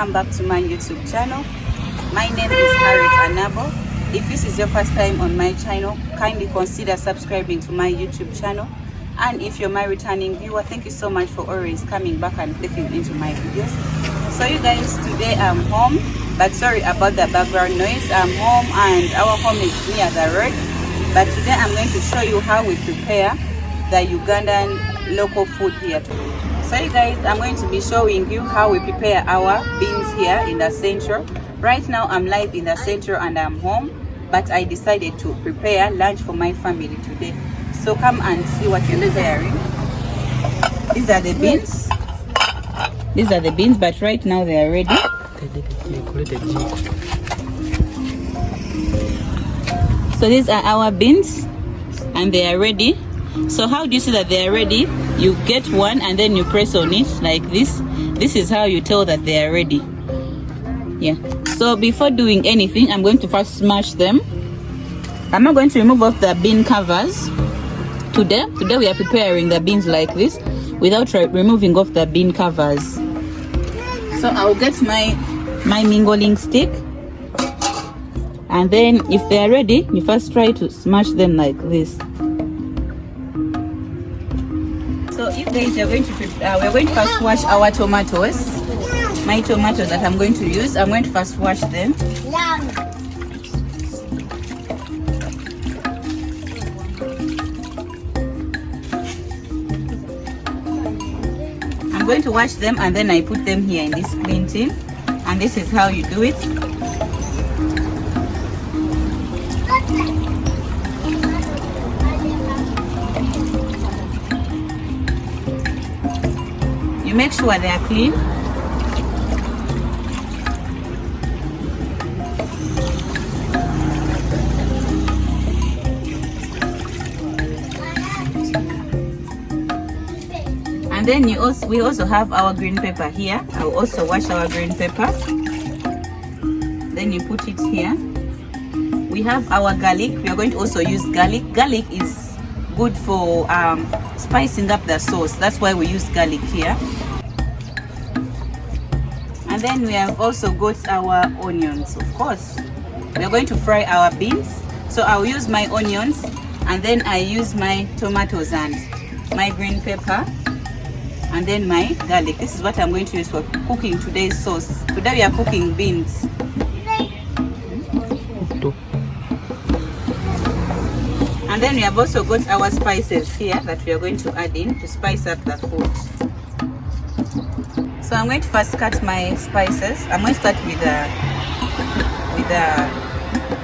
welcome back to my YouTube channel. My name is Harriet Anabo. If this is your first time on my channel, kindly consider subscribing to my YouTube channel. And if you're my returning viewer, thank you so much for always coming back and clicking into my videos. So you guys, today I'm home, but sorry about the background noise. I'm home and our home is near the road. But today I'm going to show you how we prepare the Ugandan local food here. So you guys, I'm going to be showing you how we prepare our beans here in the central. Right now I'm live in the central and I'm home, but I decided to prepare lunch for my family today. So come and see what we're preparing. These are the beans. These are the beans, but right now they are ready. So these are our beans and they are ready. So how do you see that they are ready? You get one and then you press on it like this. This is how you tell that they are ready. Yeah. So before doing anything, I'm going to first smash them. I'm not going to remove off the bean covers. Today we are preparing the beans like this without removing off the bean covers. So I'll get my mingling stick, and then if they are ready, you first try to smash them like this. So if guys, we're going to first wash our tomatoes. My tomatoes that I'm going to use, I'm going to first wash them. I'm going to wash them and then I put them here in this clean tin, and this is how you do it. You make sure they are clean. And then we also have our green pepper here. I'll also wash our green pepper. Then you put it here. We have our garlic. We are going to also use garlic. Garlic is good for spicing up the sauce. That's why we use garlic here. And then we have also got our onions, of course. We are going to fry our beans. So I'll use my onions, and then I use my tomatoes and my green pepper, and then my garlic. This is what I'm going to use for cooking today's sauce. Today we are cooking beans. And then we have also got our spices here that we are going to add in to spice up the food. So I'm going to first cut my spices. I'm going to start with the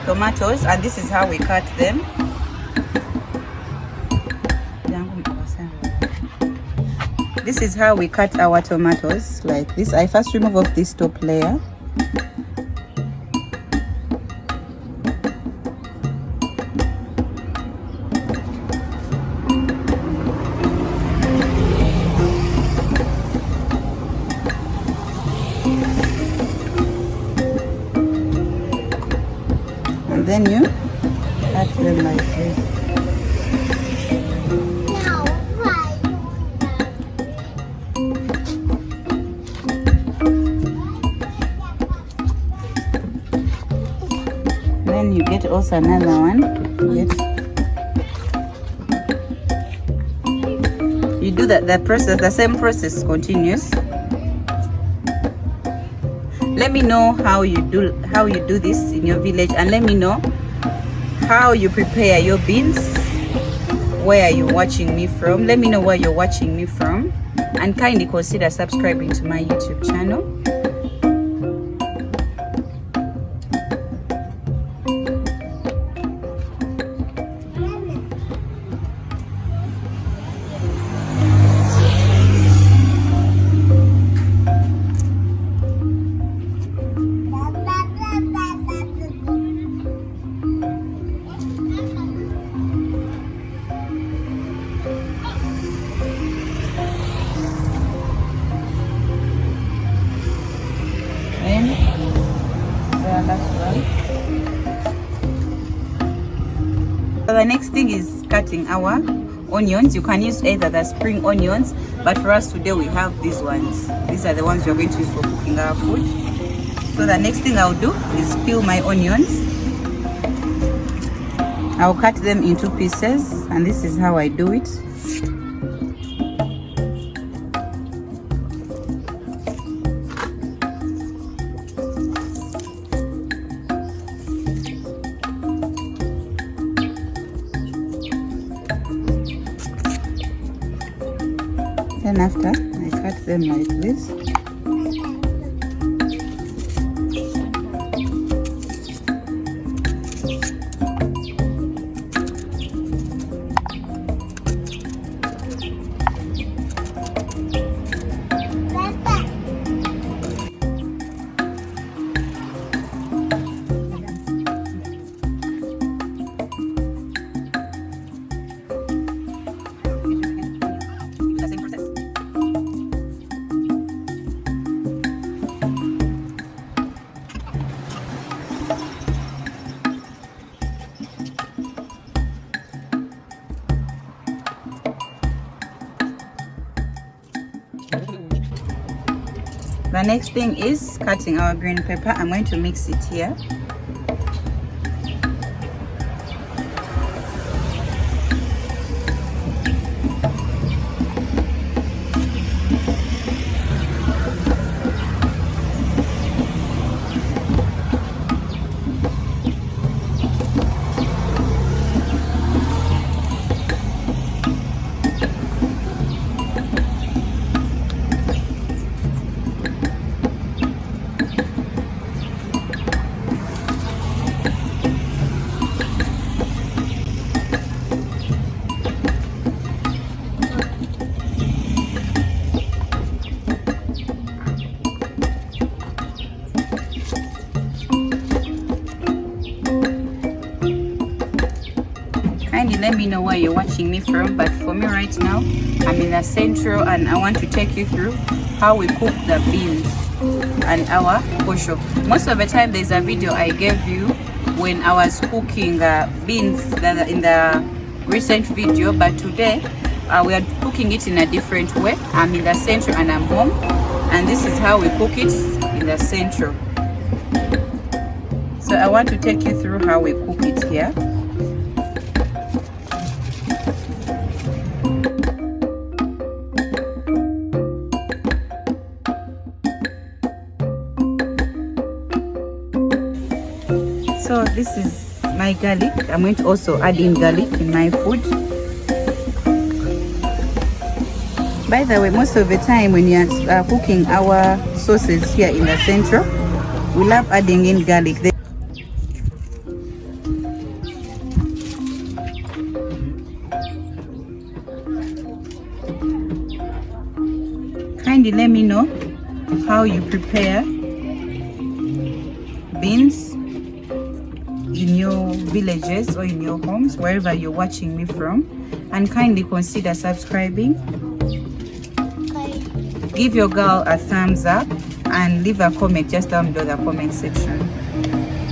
tomatoes, and this is how we cut them. This is how we cut our tomatoes, like this. I first remove off this top layer. And then you cut them like this. Then you get also another one. You do the process, the same process continues. Let me know how you do this in your village, and let me know how you prepare your beans. Where are you watching me from? Let me know where you're watching me from, and kindly consider subscribing to my YouTube channel. So the next thing is cutting our onions. You can use either the spring onions, but for us today we have these ones. These are the ones we are going to use for cooking our food. So the next thing I'll do is peel my onions. I'll cut them into pieces, and this is how I do it. Then after, I cut them like this. The next thing is cutting our green pepper. I'm going to mix it here. Kindly let me know where you're watching me from, but for me right now, I'm in the central and I want to take you through how we cook the beans and our posho. Most of the time there's a video I gave you when I was cooking beans in the recent video, but today we are cooking it in a different way. I'm in the central and I'm home, and this is how we cook it in the central. So I want to take you through how we cook it here. So this is my garlic. I'm going to also add in garlic in my food. By the way, most of the time when you are cooking our sauces here in the central, we love adding in garlic. Kindly let me know how you prepare beans in your villages or in your homes, wherever you're watching me from, and kindly consider subscribing. Give your girl a thumbs up and leave a comment just down below the comment section,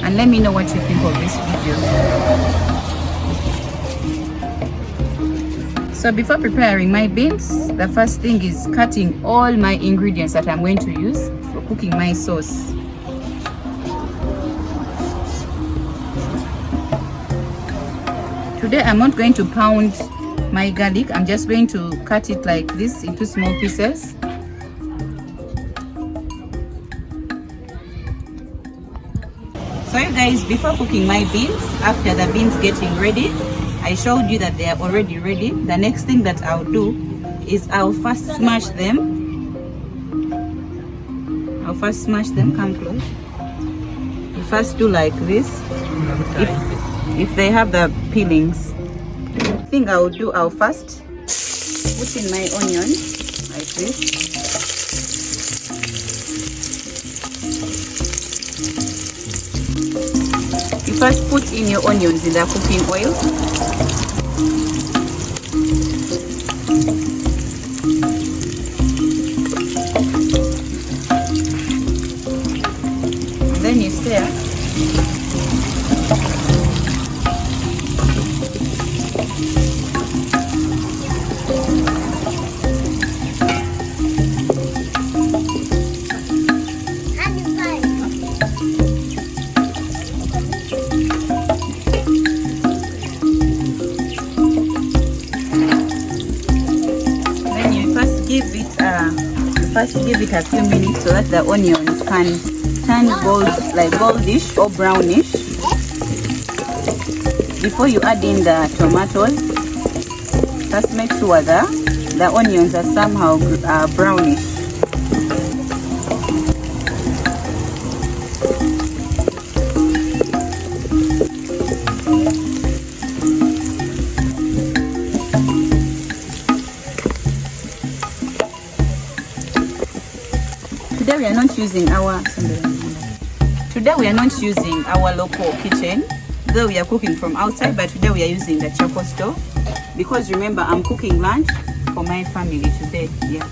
and let me know what you think of this video. So before preparing my beans, the first thing is cutting all my ingredients that I'm going to use for cooking my sauce. Today I'm not going to pound my garlic, I'm just going to cut it like this into small pieces. So you guys, before cooking my beans, after the beans getting ready, I showed you that they are already ready. The next thing that I'll do is I'll first smash them. Come close. You first do like this. If they have the peelings. The thing I'll first put in my onion like this. You first put in your onions in the cooking oil. And then you stir. First, give it a few minutes so that the onions can turn goldish or brownish. Before you add in the tomatoes, just make sure that the onions are somehow brownish. Today we are not using our local kitchen, though we are cooking from outside, but today we are using the charcoal stove because remember I'm cooking lunch for my family today. Yeah.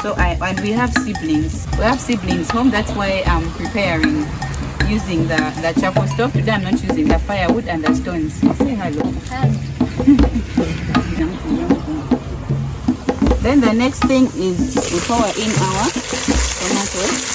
So and we have siblings. We have siblings home. That's why I'm preparing using the charcoal stove. Today I'm not using the firewood and the stones. Say hello. Then the next thing is we pour in our tomatoes.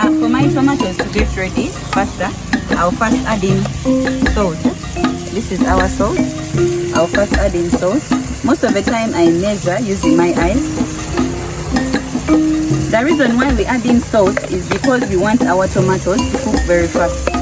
For my tomatoes to get ready faster, I'll first add in salt. This is our salt. I'll first add in salt. Most of the time I measure using my eyes. The reason why we add in salt is because we want our tomatoes to cook very fast.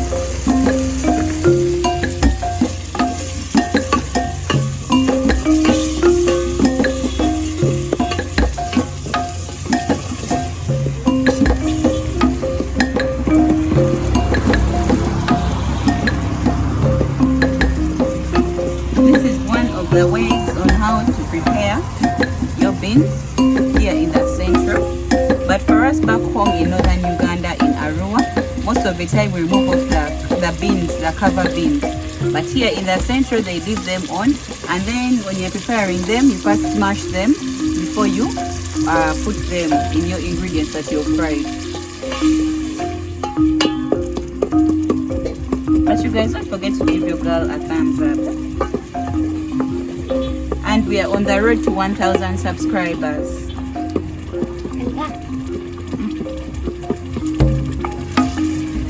The ways on how to prepare your beans here in the central, but for us back home in northern Uganda in Arua, most of the time we remove off the beans, the cover beans, but here in the central they leave them on, and then when you're preparing them you first smash them before you put them in your ingredients that you've fried. But you guys don't forget to give your girl a thumbs up. And we are on the road to 1,000 subscribers.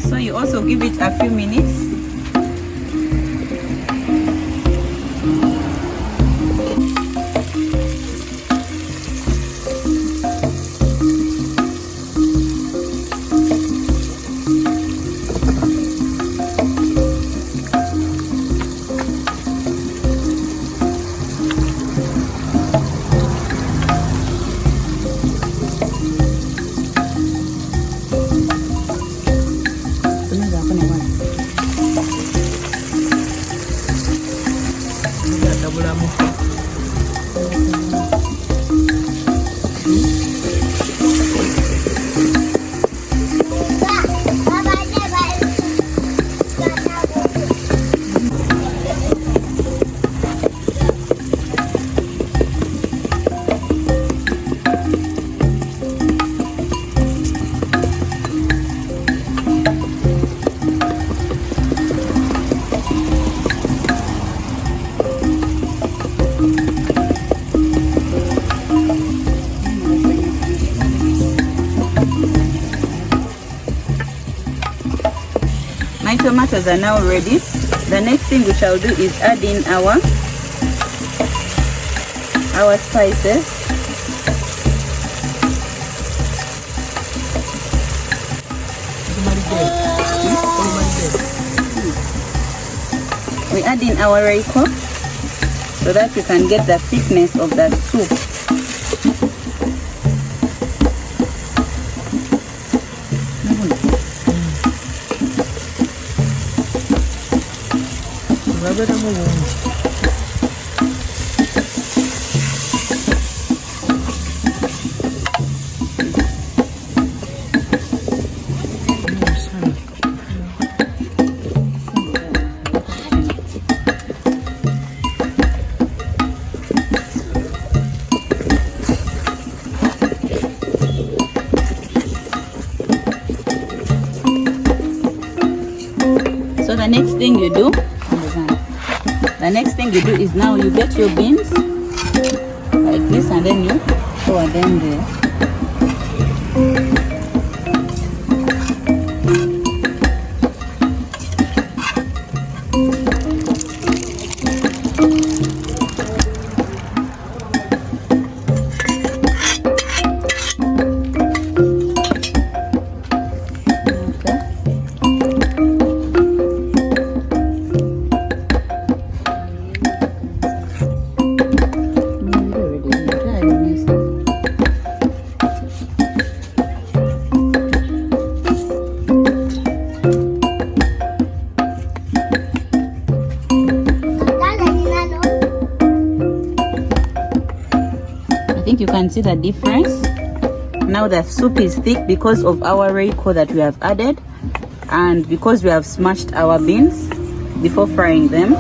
So you also give it a few minutes. My tomatoes are now ready. The next thing we shall do is add in our spices. We add in our raiko so that we can get the thickness of the soup. thing you do, the next thing you do is now you get your beans like this, and then you pour them there. You can see the difference. Now the soup is thick because of our Reiko that we have added, and because we have smashed our beans before frying them.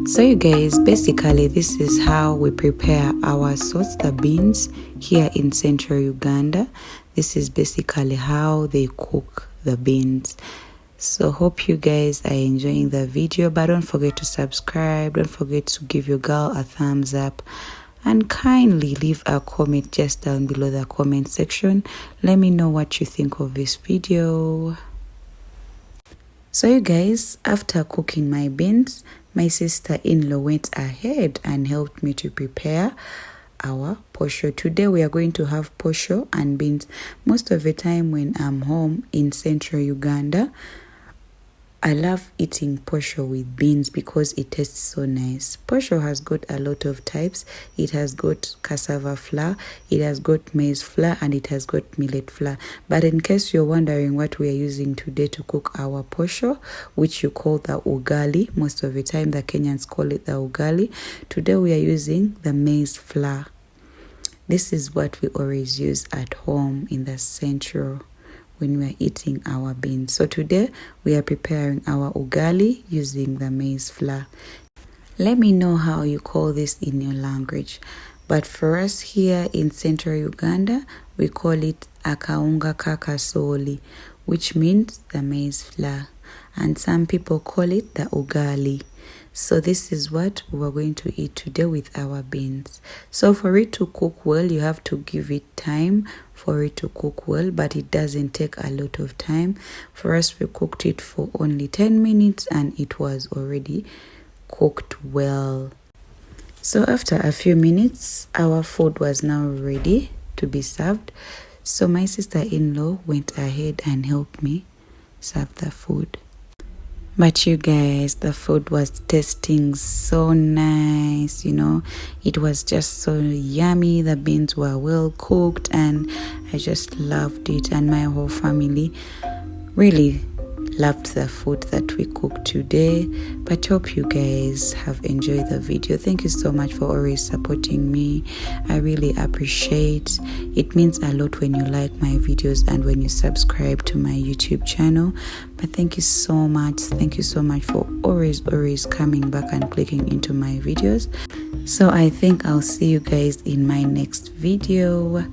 So you guys, basically this is how we prepare our sauce, the beans, here in central Uganda. This is basically how they cook the beans. So hope you guys are enjoying the video, but don't forget to subscribe, don't forget to give your girl a thumbs up, and kindly leave a comment just down below the comment section. Let me know what you think of this video. So you guys, after cooking my beans, my sister-in-law went ahead and helped me to prepare our posho. Today we are going to have posho and beans. Most of the time when I'm home in central Uganda, I love eating posho with beans because it tastes so nice. Posho has got a lot of types. It has got cassava flour, it has got maize flour, and it has got millet flour. But in case you're wondering what we are using today to cook our posho, which you call the ugali, most of the time the Kenyans call it the ugali, today we are using the maize flour. This is what we always use at home in the central when we are eating our beans. So today we are preparing our ugali using the maize flour. Let me know how you call this in your language, but for us here in central Uganda we call it akaunga kakasoli, which means the maize flour, and some people call it the ugali. So this is what we're going to eat today with our beans. So for it to cook well, you have to give it time for it to cook well, but it doesn't take a lot of time. For us, we cooked it for only 10 minutes and it was already cooked well. So after a few minutes, our food was now ready to be served. So my sister-in-law went ahead and helped me serve the food. But you guys, the food was tasting so nice, you know. It was just so yummy. The beans were well cooked and I just loved it, and my whole family really loved the food that we cooked today. But hope you guys have enjoyed the video. Thank you so much for always supporting me. I really appreciate it. Means a lot when you like my videos and when you subscribe to my YouTube channel. But thank you so much for always coming back and clicking into my videos. So I think I'll see you guys in my next video.